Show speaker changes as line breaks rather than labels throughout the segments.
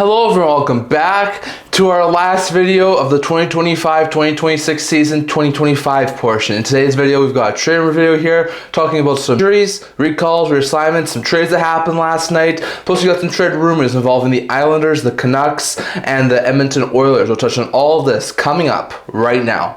Hello everyone, welcome back to our last video of the 2025-2026 season 2025 portion. In today's video, we've got a trade rumor video here talking about some injuries, recalls, reassignments, some trades that happened last night. Plus, we got some trade rumors involving the Islanders, the Canucks, and the Edmonton Oilers. We'll touch on all of this coming up right now.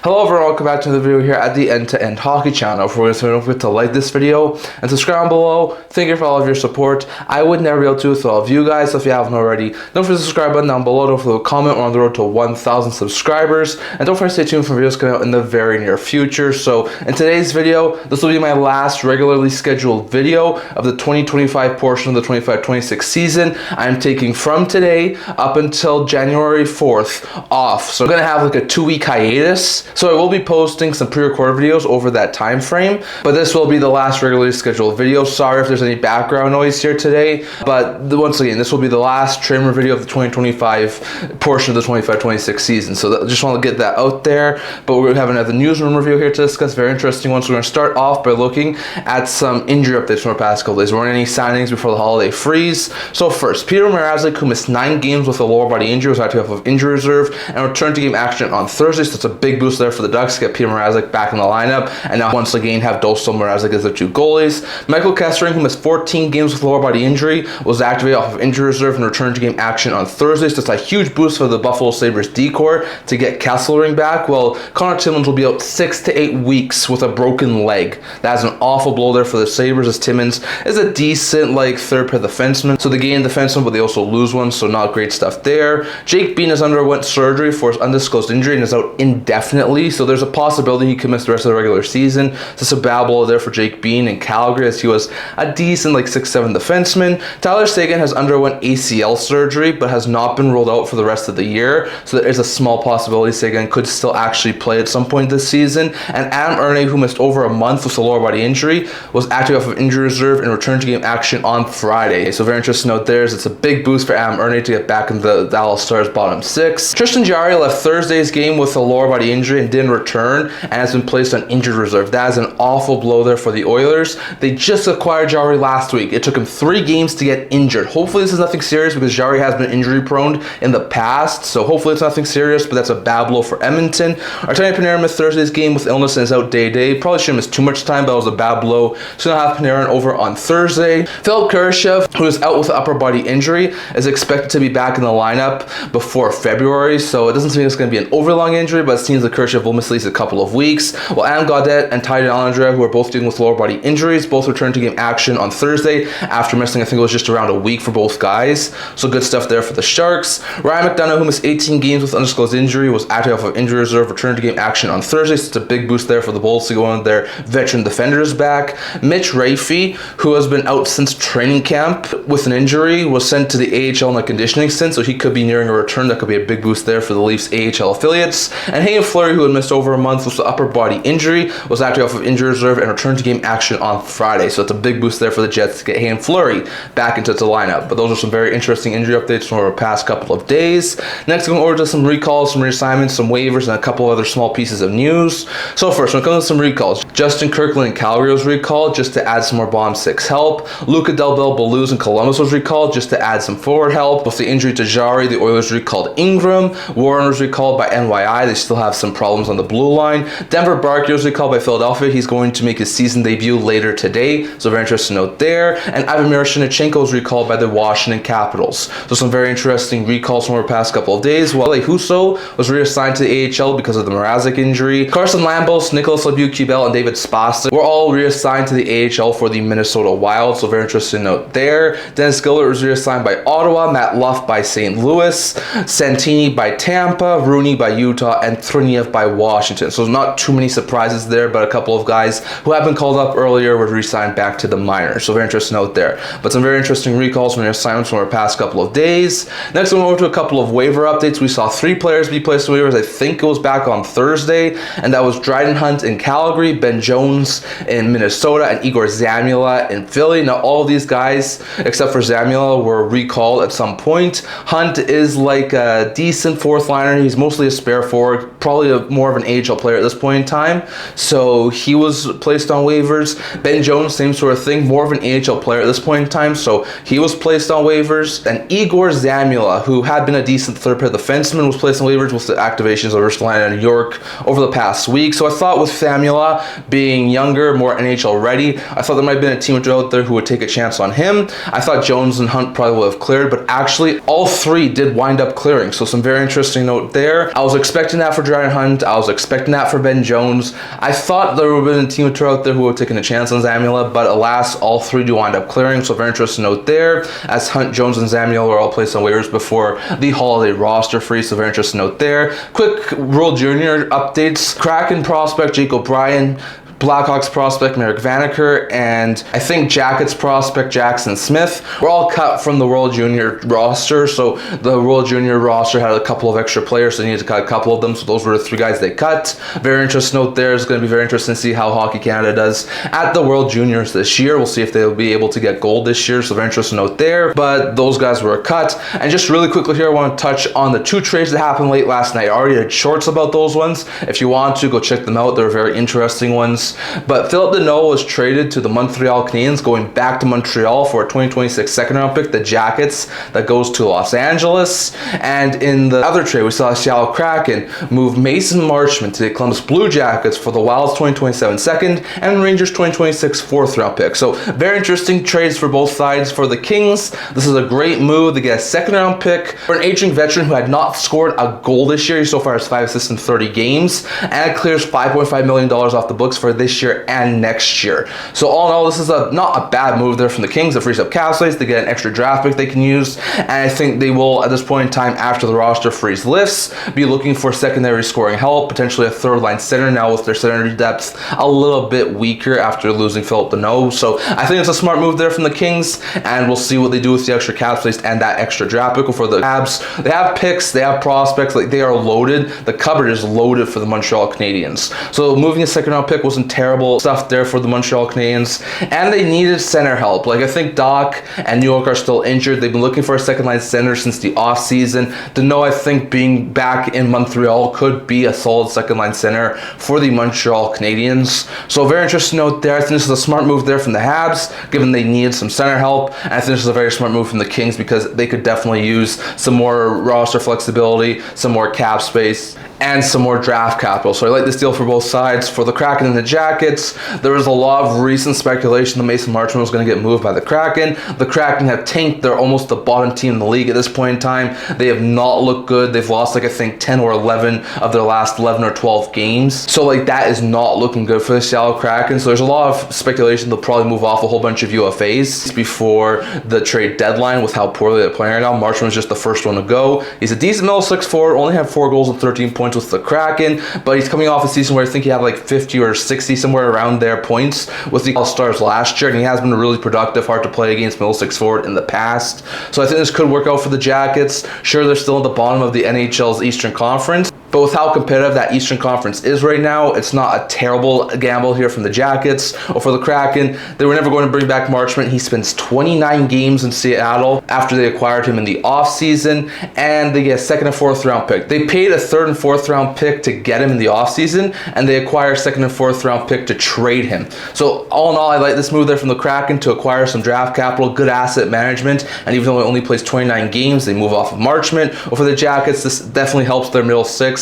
Hello everyone, welcome back to the video here at the End-to-End Hockey channel. Don't forget to like this video and subscribe below. Thank you for all of your support. I would never be able to with all of you guys, so if you haven't already, don't forget to subscribe button down below. Don't forget to comment. We're on the road to 1,000 subscribers. And don't forget to stay tuned for videos coming out in the very near future. So in today's video, this will be my last regularly scheduled video of the 2025 portion of the 25-26 season. I'm taking from today up until January 4th off. So I'm going to have like a 2-week hiatus. So I will be posting some pre-recorded videos over that time frame, but this will be the last regularly scheduled video. Sorry if there's any background noise here today, but once again, this will be the last trade rumor video of the 2025 portion of the 25-26 season. So just want to get that out there, but we're having another news rumor review here to discuss, very interesting one. So we're going to start off by looking at some injury updates from our past couple days. There weren't any signings before the holiday freeze. So first, Peter Mrazek, who missed 9 games with a lower body injury, was active off of injury reserve and returned to game action on Thursday, so that's a big boost there for the Ducks, get Peter Mrazek back in the lineup, and now once again have Danault and Mrazek as their 2 goalies. Michael Kesselring, who missed 14 games with lower body injury, was activated off of injury reserve and returned to game action on Thursday, so it's a huge boost for the Buffalo Sabres D-corps to get Kesselring back. Well, Connor Timmins will be out 6 to 8 weeks with a broken leg. That's an awful blow there for the Sabres, as Timmins is a decent third pair defenseman, so they gain defenseman, but they also lose one, so not great stuff there. Jake Bean has underwent surgery for his undisclosed injury and is out indefinitely, so there's a possibility he could miss the rest of the regular season. Just a bad blow there for Jake Bean in Calgary, as he was a decent 6'7" defenseman. Tyler Seguin has underwent ACL surgery but has not been ruled out for the rest of the year, so there is a small possibility Seguin could still actually play at some point this season. And Adam Erne, who missed over a month with a lower body injury, was active off of injury reserve and returned to game action on Friday. So very interesting note there, is it's a big boost for Adam Erne to get back in the Dallas Stars bottom 6. Tristan Jarry left Thursday's game with a lower body injury and didn't return and has been placed on injured reserve. That is an awful blow there for the Oilers. They just acquired Jarry last week. It took him 3 games to get injured. Hopefully this is nothing serious, because Jarry has been injury prone in the past, so hopefully it's nothing serious, but that's a bad blow for Edmonton. Artemi Panarin missed Thursday's game with illness and is out day-to-day. Probably shouldn't miss too much time, but it was a bad blow. So now have Panarin over on Thursday. Phil Kurashev, who is out with an upper body injury, is expected to be back in the lineup before February, so it doesn't seem it's going to be an overly long injury, but it seems like Kurashev will miss at least a couple of weeks. Well, Adam Gaudette and Ty Dellandrea, who are both dealing with lower body injuries, both returned to game action on Thursday after missing, I think it was just around a week for both guys. So good stuff there for the Sharks. Ryan McDonagh, who missed 18 games with undisclosed injury, was active off of injury reserve, returned to game action on Thursday, so it's a big boost there for the Bulls to go on their veteran defenders back. Mitch Rafey, who has been out since training camp with an injury, was sent to the AHL in a conditioning stint, so he could be nearing a return. That could be a big boost there for the Leafs AHL affiliates. And Hayden Fleury, who had missed over a month with the upper body injury, was active off of injury reserve and returned to game action on Friday. So it's a big boost there for the Jets to get Hayden Fleury back into the lineup. But those are some very interesting injury updates from our past couple of days. Next, going over to some recalls, some reassignments, some waivers, and a couple other small pieces of news. So first, when it comes to some recalls, Justin Kirkland in Calgary was recalled just to add some more bottom 6 help. Luca Del Bel-Belluz in Columbus was recalled just to add some forward help. With the injury to Jarry, the Oilers recalled Ingram. Warren was recalled by NYI. They still have some problems on the blue line. Denver Barkley was recalled by Philadelphia. He's going to make his season debut later today, so very interesting note there. And Ivan Miroshnichenko was recalled by the Washington Capitals. So some very interesting recalls from our past couple of days. Well, Husso was reassigned to the AHL because of the Mrazek injury. Carson Lambos, Nicholas Labuque-Bell, and David Spastic were all reassigned to the AHL for the Minnesota Wild, so very interesting note there. Dennis Gillard was reassigned by Ottawa, Matt Luff by St. Louis, Santini by Tampa, Rooney by Utah, and Triniev by Washington. So not too many surprises there, but a couple of guys who have been called up earlier were re-signed back to the minors. So very interesting note there. But some very interesting recalls from their assignments from our past couple of days. Next, we went over to a couple of waiver updates. We saw 3 players be placed on waivers. I think it was back on Thursday, and that was Dryden Hunt in Calgary, Ben Jones in Minnesota, and Igor Zamula in Philly. Now, all of these guys, except for Zamula, were recalled at some point. Hunt is like a decent 4th liner. He's mostly a spare forward, probably a more of an AHL player at this point in time. So he was placed on waivers. Ben Jones, same sort of thing, more of an AHL player at this point in time. So he was placed on waivers. And Igor Zamula, who had been a decent third pair defenseman, was placed on waivers with the activations of Ursulina and New York over the past week. So I thought with Zamula being younger, more NHL ready, I thought there might have been a team out there who would take a chance on him. I thought Jones and Hunt probably would have cleared, but actually all three did wind up clearing. So some very interesting note there. I was expecting that for Jarry and Hunt. I was expecting that for Ben Jones. I thought there would have been a team out there who would have taken a chance on Zamula, but alas, all three do wind up clearing. So very interesting note there, as Hunt, Jones, and Zamula were all placed on waivers before the holiday roster freeze. So very interesting note there. Quick World Junior updates. Kraken prospect Jake O'Brien, Blackhawks prospect Merrick Vanacker, and I think Jackets prospect Jackson Smith were all cut from the World Junior roster. So the World Junior roster had a couple of extra players, so they needed to cut a couple of them. So those were the three guys they cut. Very interesting note there. It's going to be very interesting to see how Hockey Canada does at the World Juniors this year. We'll see if they'll be able to get gold this year. So very interesting note there. But those guys were cut. And just really quickly here, I want to touch on the two trades that happened late last night. I already had shorts about those ones. If you want to, go check them out. They're very interesting ones. But Philip Danault was traded to the Montreal Canadiens, going back to Montreal for a 2026 second round pick, the Jackets, that goes to Los Angeles. And in the other trade, we saw Seattle Kraken move Mason Marchment to the Columbus Blue Jackets for the Wild's 2027 second and Rangers 2026 fourth round pick. So very interesting trades for both sides. For the Kings, this is a great move. They get a second round pick for an aging veteran who had not scored a goal this year. He so far has 5 assists in 30 games and clears $5.5 million off the books for this year and next year. So all in all, this is not a bad move there from the Kings. It frees up cap space. They get an extra draft pick they can use, and I think they will, at this point in time, after the roster freeze lifts, be looking for secondary scoring help, potentially a third line center now with their center depth a little bit weaker after losing Philip Danault. So I think it's a smart move there from the Kings, and we'll see what they do with the extra cap space and that extra draft pick. For the Habs, they have picks, they have prospects, like they are loaded. The cupboard is loaded for the Montreal Canadiens. So moving a second round pick wasn't terrible stuff there for the Montreal Canadiens, and they needed center help. Like, I think Doc and New York are still injured. They've been looking for a second line center since the offseason. Danault, I think, being back in Montreal could be a solid second line center for the Montreal Canadiens. So very interesting note there. I think this is a smart move there from the Habs, given they needed some center help, and I think this is a very smart move from the Kings because they could definitely use some more roster flexibility, some more cap space, and some more draft capital. So I like this deal for both sides. For the Kraken and the Jackets, there was a lot of recent speculation that Mason Marchment was going to get moved by the Kraken. The Kraken have tanked. They're almost the bottom team in the league at this point in time. They have not looked good. They've lost, like, I think 10 or 11 of their last 11 or 12 games. So, like, that is not looking good for the Seattle Kraken. So there's a lot of speculation they'll probably move off a whole bunch of UFAs before the trade deadline with how poorly they're playing right now. Marchment was just the first one to go. He's a decent middle 6'4", only had 4 goals and 13 points with the Kraken, but he's coming off a season where I think he had like 50 or 60, somewhere around there, points with the All-Stars last year, and he has been really productive, hard to play against middle 6 forward in the past. So I think this could work out for the Jackets. Sure, they're still at the bottom of the NHL's Eastern Conference, but with how competitive that Eastern Conference is right now, it's not a terrible gamble here from the Jackets. Or for the Kraken, they were never going to bring back Marchment. He spends 29 games in Seattle after they acquired him in the offseason, and they get a second and fourth round pick. They paid a third and fourth round pick to get him in the offseason, and they acquire a second and fourth round pick to trade him. So all in all, I like this move there from the Kraken to acquire some draft capital, good asset management, and even though it only plays 29 games, they move off of Marchment. Or for the Jackets, this definitely helps their middle 6,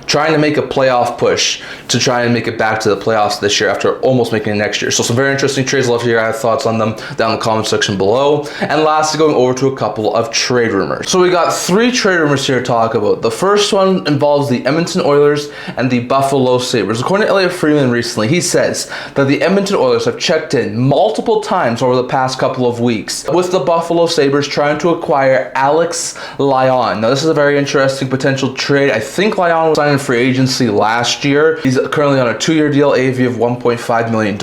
trying to make a playoff push to try and make it back to the playoffs this year after almost making it next year. So some very interesting trades. Love to hear your thoughts on them down in the comment section below. And lastly, going over to a couple of trade rumors. So we got 3 trade rumors here to talk about. The first one involves the Edmonton Oilers and the Buffalo Sabres. According to Elliotte Friedman recently, he says that the Edmonton Oilers have checked in multiple times over the past couple of weeks with the Buffalo Sabres trying to acquire Alex Lyon. Now, this is a very interesting potential trade. I think Lyon was signed in free agency last year. He's currently on a 2-year deal, AAV of $1.5 million.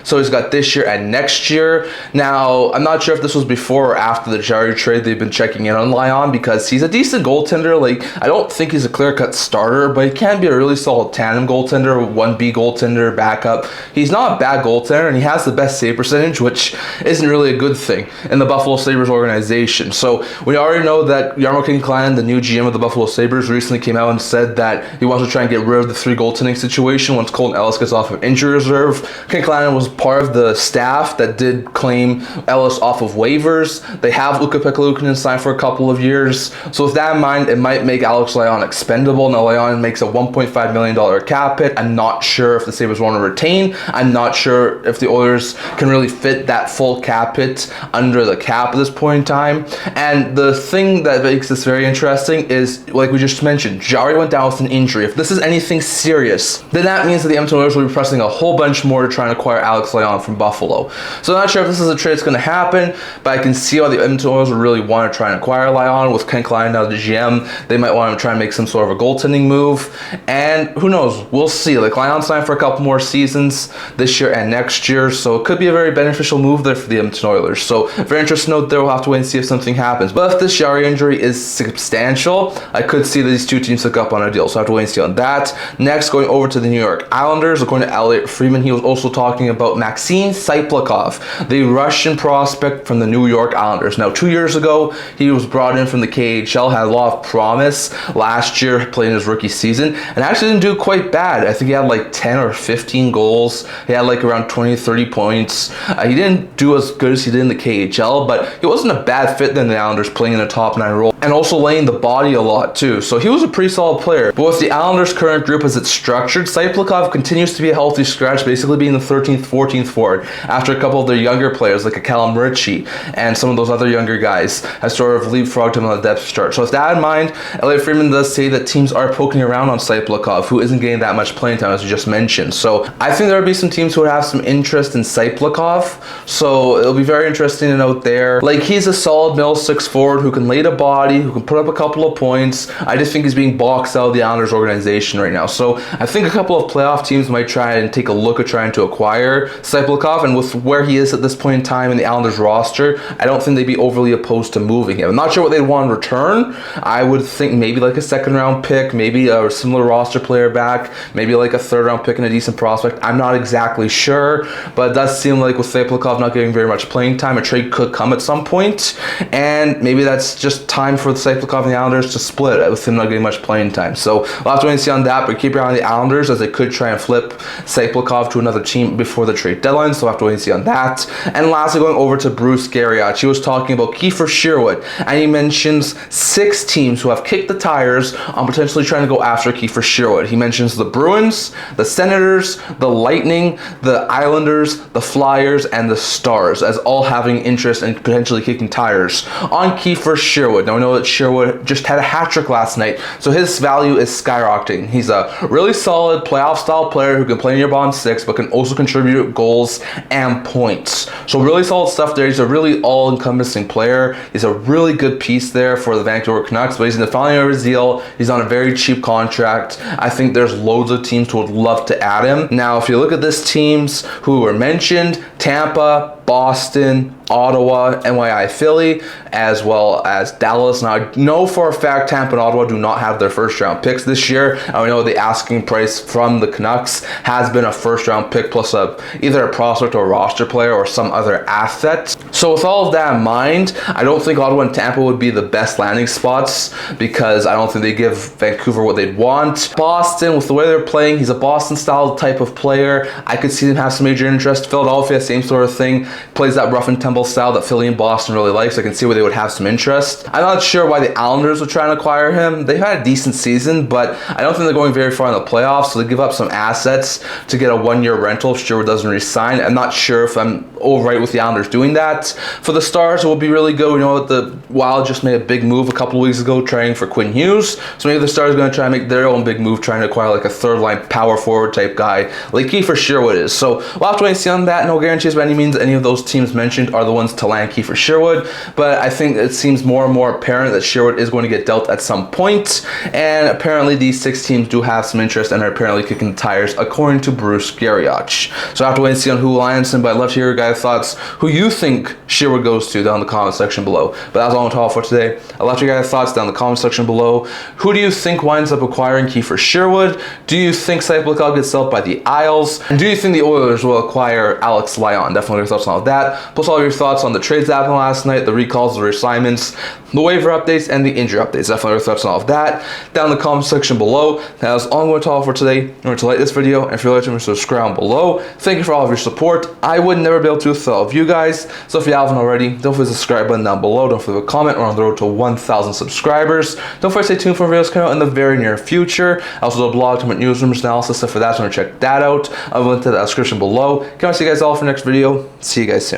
So he's got this year and next year. Now, I'm not sure if this was before or after the Jarry trade they've been checking in on Lyon, because he's a decent goaltender. Like, I don't think he's a clear-cut starter, but he can be a really solid tandem goaltender, 1B goaltender, backup. He's not a bad goaltender, and he has the best save percentage, which isn't really a good thing in the Buffalo Sabres organization. So we already know that Jarmo King-Klein, the new GM of the Buffalo Sabres, recently came out Lyon said that he wants to try and get rid of the 3 goaltending situation once Colton Ellis gets off of injury reserve. Kesselring was part of the staff that did claim Ellis off of waivers. They have Ukko Pekka signed for a couple of years. So with that in mind, it might make Alex Lyon expendable. Now Lyon makes a $1.5 million cap hit. I'm not sure if the Sabres want to retain. I'm not sure if the Oilers can really fit that full cap hit under the cap at this point in time. And the thing that makes this very interesting is, like we just mentioned, Jarry went down with an injury. If this is anything serious, then that means that the Edmonton Oilers will be pressing a whole bunch more to try and acquire Alex Lyon from Buffalo. So I'm not sure if this is a trade that's going to happen, but I can see why the Edmonton Oilers would really want to try and acquire Lyon. With Ken Klein now the GM, they might want to try and make some sort of a goaltending move. And who knows? We'll see. Like, Lyon signed for a couple more seasons this year and next year, so it could be a very beneficial move there for the Edmonton Oilers. So very interesting note there. We'll have to wait and see if something happens. But if this Jarry injury is substantial, I could see these two teams hook up on a deal. So I have to wait and see on that. Next, going over to the New York Islanders, according to Elliotte Friedman, he was also talking about Maxime Tsyplakov, the Russian prospect from the New York Islanders. Now, 2 years ago, he was brought in from the KHL, had a lot of promise. Last year, playing his rookie season, and actually didn't do quite bad. I think he had like 10 or 15 goals. He had like around 20, 30 points. He didn't do as good as he did in the KHL, but he wasn't a bad fit in the Islanders, playing in a top 9 role and also laying the body a lot too. So he was a pretty solid player. But with the Islanders' current group as it's structured, Tsyplakov continues to be a healthy scratch, basically being the 13th, 14th forward after a couple of their younger players like a Callum Ritchie and some of those other younger guys has sort of leapfrogged him on the depth chart. So with that in mind, Elliotte Friedman does say that teams are poking around on Tsyplakov, who isn't getting that much playing time as we just mentioned. So I think there would be some teams who would have some interest in Tsyplakov. So it'll be very interesting to note there. Like, he's a solid middle 6 forward who can lay the body, who can put up a couple of points. I just think he's being boxed out of the Islanders organization right now. So I think a couple of playoff teams might try and take a look at trying to acquire Tsyplakov, and with where he is at this point in time in the Islanders roster, I don't think they'd be overly opposed to moving him. I'm not sure what they'd want in return. I would think maybe like a 2nd round pick, maybe a similar roster player back, maybe like a 3rd round pick and a decent prospect. I'm not exactly sure, but it does seem like with Tsyplakov not getting very much playing time, a trade could come at some point, and maybe that's just time for the Tsyplakov and the Islanders to split with him not getting much playing time. So we'll have to wait and see on that, but keep your eye on the Islanders as they could try and flip Tsyplakov to another team before the trade deadline, so we'll have to wait and see on that. And lastly, going over to Bruce Garrioch, he was talking about Kiefer Sherwood, and he mentions 6 teams who have kicked the tires on potentially trying to go after Kiefer Sherwood. He mentions the Bruins, the Senators, the Lightning, the Islanders, the Flyers, and the Stars as all having interest in potentially kicking tires on Kiefer Sherwood. Now, we know that Sherwood just had a hat trick last night, so his value is skyrocketing. He's a really solid playoff style player who can play in your bottom 6 but can also contribute goals and points. So really solid stuff there. He's a really all-encompassing player. He's a really good piece there for the Vancouver Canucks, but he's in the final year of his deal. He's on a very cheap contract. I think there's loads of teams who would love to add him. Now, if you look at this teams who were mentioned, Tampa, Boston, Ottawa, NYI Philly, as well as Dallas. Now, I know for a fact Tampa and Ottawa do not have their 1st round picks this year. And we know the asking price from the Canucks has been a 1st round pick plus either a prospect or a roster player or some other asset. So with all of that in mind, I don't think Ottawa and Tampa would be the best landing spots because I don't think they give Vancouver what they'd want. Boston, with the way they're playing, he's a Boston style type of player. I could see them have some major interest. Philadelphia, same sort of thing. Plays that rough and tumble style that Philly and Boston really like, so I can see where they would have some interest. I'm not sure why the Islanders would try and acquire him. They've had a decent season, but I don't think they're going very far in the playoffs, so they give up some assets to get a 1-year rental if Sherwood doesn't resign. I'm not sure if I'm all right with the Islanders doing that. For the Stars, it will be really good. We know that the Wild just made a big move a couple of weeks ago trying for Quinn Hughes, so maybe the Stars are going to try and make their own big move trying to acquire like a 3rd line power forward type guy like Kiefer Sherwood is. So we'll have to wait and see on that. No guarantees by any means any of those teams mentioned are the ones to land Kiefer Sherwood, but I think it seems more and more apparent that Sherwood is going to get dealt at some point, and apparently these 6 teams do have some interest and are apparently kicking the tires according to Bruce Garrioch. So I have to wait and see on who lands him, but I'd love to hear your guys' thoughts, who you think Sherwood goes to down in the comment section below. But that's all I'm talking for today. I'd love to hear your guys' thoughts down in the comment section below. Who do you think winds up acquiring Kiefer Sherwood? Do you think Tsyplakov gets sold by the Isles? And do you think the Oilers will acquire Alex Lyon? Definitely your thoughts on all of that, plus all your thoughts on the trades that happened last night, the recalls, the reassignments, the waiver updates, and the injury updates. Definitely your thoughts on all of that down in the comment section below. That is all I'm going to talk for today. Remember to like this video, and if you're liking, subscribe below. Thank you for all of your support. I would never be able to with all of you guys, so if you haven't already, don't forget the subscribe button down below. Don't forget to comment. We're on the road to 1,000 subscribers. Don't forget to stay tuned for videos coming out in the very near future. Also, the blog, news, rumors, analysis, stuff for that, so check that out. I'll link to the description below. Can't wait to see you guys all for the next video. See you guys soon.